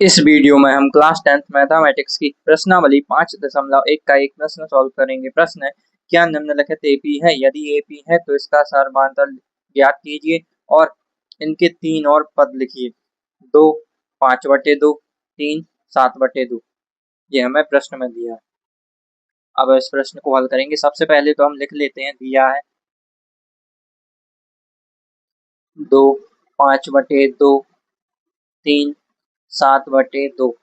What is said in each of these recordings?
इस वीडियो में हम क्लास 10th मैथमेटिक्स की प्रश्नावली 5.1 का एक प्रश्न सॉल्व करेंगे। प्रश्न है, क्या निम्नलिखित एपी है? यदि एपी है तो इसका सर्वांतर ज्ञात कीजिए और इनके तीन और पद लिखिए। 2 5/2, 3 7/2। ये हमें प्रश्न में दिया है। अब इस प्रश्न को हल करेंगे। सबसे पहले तो हम लिख लेते हैं, दिया है 2 5/2, 3 7/2।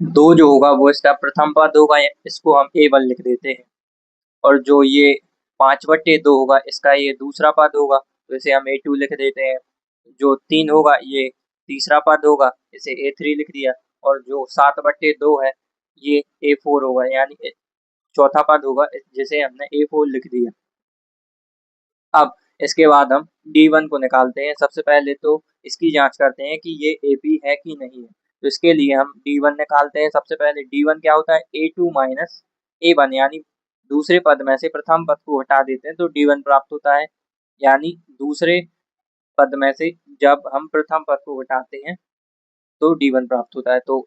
दो जो होगा वो इसका प्रथम पद होगा, इसको हम A1 लिख देते हैं। और जो ये 5/2 होगा इसका ये दूसरा पद होगा, तो इसे हम A2 लिख देते हैं। जो 3 होगा ये तीसरा पद होगा, इसे A3 लिख दिया। और जो 7/2 है ये A4 होगा, यानी चौथा पद होगा, जिसे हमने A4 लिख दिया। अब इसके बाद हम D1 को निकालते हैं। सबसे पहले तो इसकी जांच करते हैं कि ये AP है कि नहीं है। तो इसके लिए हम D1 निकालते हैं। सबसे पहले D1 क्या होता है? A2 माइनस A1, यानी दूसरे पद में से प्रथम पद को हटा देते हैं तो D1 प्राप्त होता है। यानी दूसरे पद में से जब हम प्रथम पद को हटाते हैं तो D1 प्राप्त होता है। तो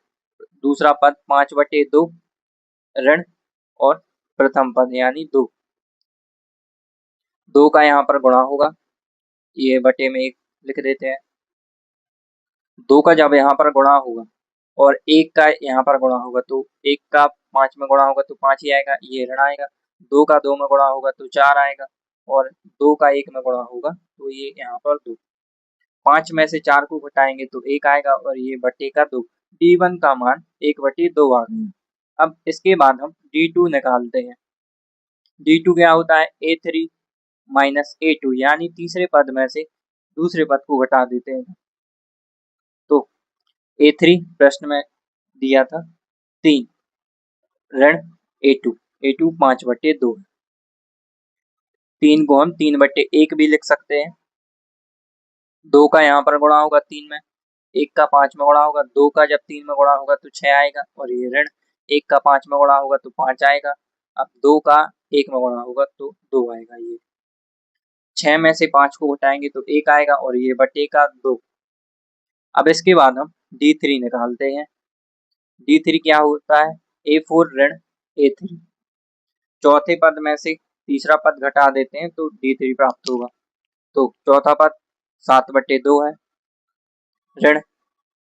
दूसरा पद 5/2 ऋण और प्रथम पद यानी 2 का यहाँ पर गुणा होगा, ये बटे में 1 लिख देते हैं। 2 का जब यहाँ पर गुणा होगा और 1 का यहाँ पर गुणा होगा तो 1 का 5 में गुणा होगा तो 5 ही आएगा, ये ऋण आएगा। 2 का 2 में गुणा होगा तो 4 आएगा और 2 का 1 में गुणा होगा तो ये यहाँ पर 2। 5 में से 4 को घटाएंगे तो 1 आएगा और ये बटे का 2। D1 का मान 1/2 आ गया। अब इसके बाद हम D2 निकालते हैं। D2 क्या होता है? A3 माइनस A2, यानी तीसरे पद में से दूसरे पद को घटा देते हैं। तो A3 प्रश्न में दिया था 3 ऋण A2 5/2। 3 को हम 3/1 भी लिख सकते हैं। 2 का यहाँ पर गुणा होगा 3 में, 1 का 5 में गुणा होगा, 2 का जब 3 में गुणा होगा तो 6 आएगा और ये ऋण 1 का 5 में गुणा होगा तो 5 आएगा। अब 2 का 1 में गुणा होगा तो 2 आएगा। ये 6 में से 5 को घटाएंगे तो 1 आएगा और ये बटे का 2। अब इसके बाद हम D3 निकालते हैं। D3 क्या होता है? A4 ऋण A3। चौथे पद में से तीसरा पद घटा देते हैं तो D3 प्राप्त होगा। तो चौथा पद 7/2 है ऋण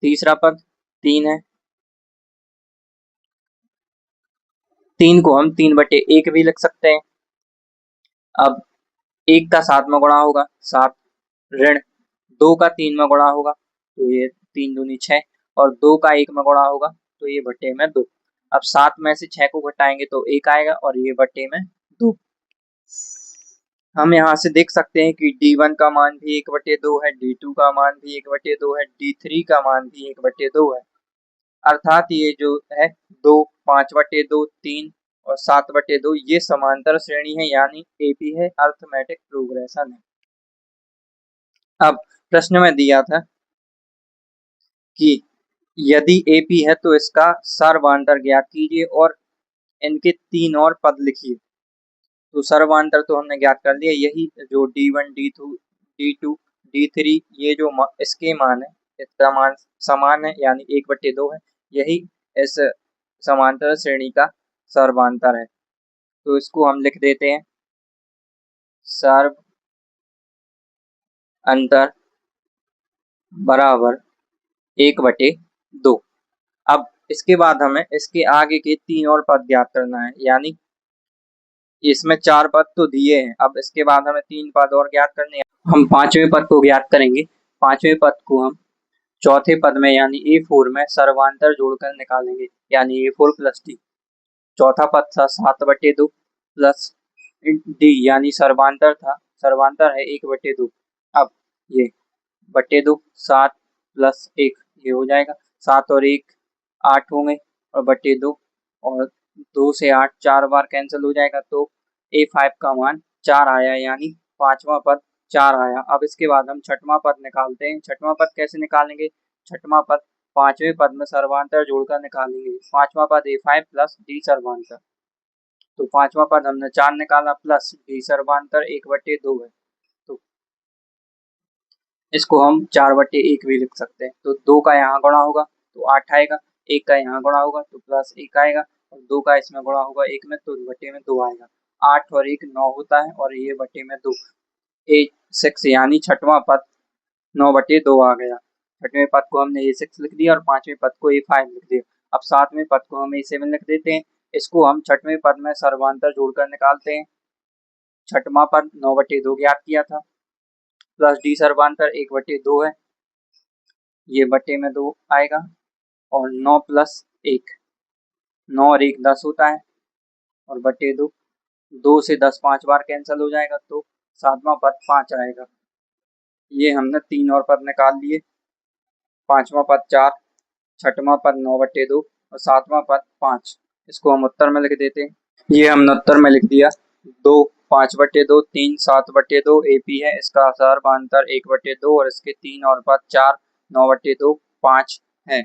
तीसरा पद 3 है। 3 को हम 3/1 भी लिख सकते हैं। अब 1 का 7 में गुणा होगा 7 ऋण 2 का 3 में गुणा होगा तो ये 3 दूनी 6 और 2 का 1 में गुणा होगा तो ये बटे में 2। अब 7 में से 6 को घटाएंगे तो 1 आएगा और ये बटे में 2। हम यहाँ से देख सकते हैं कि D1 का मान भी 1/2 है, D2 का मान भी 1/2 है, D3 का मान भी 1/2 है। अर्थात ये जो है 2 5/2 3 और 7/2 ये समांतर श्रेणी है, यानी AP है, अर्थमेटिक प्रोग्रेशन है। अब प्रश्न में दिया था कि यदि AP है तो इसका सर्वांतर ज्ञात कीजिए और इनके तीन और पद लिखिए। तो सर्वांतर तो हमने ज्ञात कर लिया, यही जो D1 D2 D3 ये जो इसके मान है, इसका मान समान है यानी 1/2 है, यही इस समांतर श्रेणी का सर्वांतर है। तो इसको हम लिख देते हैं, सर्व अंतर बराबर 1/2। अब इसके बाद हमें इसके आगे के तीन और पद ज्ञात करना है, यानी इसमें 4 पद तो दिए हैं। अब इसके बाद हमें 3 पद और ज्ञात करने हैं। हम पांचवें पद को ज्ञात करेंगे। पांचवें पद को हम चौथे पद में यानी A4 में सर्वांतर जोड़कर निकालेंगे, यानी A4 प्लस D। चौथा पद था 7/2 प्लस D, यानी सर्वांतर था, सर्वांतर है 1/2। अब ये बटे 2 7 प्लस 1 ये हो जाएगा, 7 और 1 8 होंगे और बटे 2 और 2 से 8 4 बार कैंसिल हो जाएगा तो A5 का मान 4 आया, यानी पांचवा पद 4 आया। अब इसके बाद हम छठवां पद निकालते हैं। छठवां पद कैसे निकालेंगे? छठवां पद पांचवें पद में सर्वांतर जोड़कर निकालेंगे। पांचवा पद A5 प्लस D सर्वांतर। तो पांचवा पद हमने 4 निकाला प्लस D सर्वांतर 1/2 है। तो इसको हम 4/1 भी लिख सकते हैं। तो 2 का यहाँ गुणा होगा तो 8 आएगा, 1 का यहाँ गुणा होगा तो +1 आएगा, और 2 का इसमें गुणा होगा 1 में तो बटे में 2 आएगा। 8 और 1 9 होता है, और ये बटे में 2, 6 यानी छठवां पद 9/2 आ गया। छठवें पद को हमने A6 लिख दिया और पांचवें पद को A5 लिख दिया। अब सातवें पद को हम A7 लिख देते हैं। इसको हम छठवें पद में सर्वांतर जोड़कर निकालते हैं। छठवां पद 9/2 ज्ञात किया था, प्लस D सर्वांतर 1/2 है, ये बटे में 2 आएगा, और 9 + 1, 9 और 1 10 होता है, और बटे 2, 2 से 10 5 बार कैंसिल हो जाएगा तो सातवां पद 5 आएगा। ये हमने 3 और पद निकाल लिए, पांचवा पद 4, छठवां पद 9/2 और सातवां पद 5। इसको हम उत्तर में लिख देते हैं। ये हमने उत्तर में लिख दिया, 2 5/2, 3 7/2 AP है। इसका सर्वांतर 1/2 और इसके 3 और पद 4 9/2 5 है।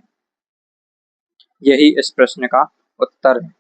यही इस प्रश्न का उत्तर है।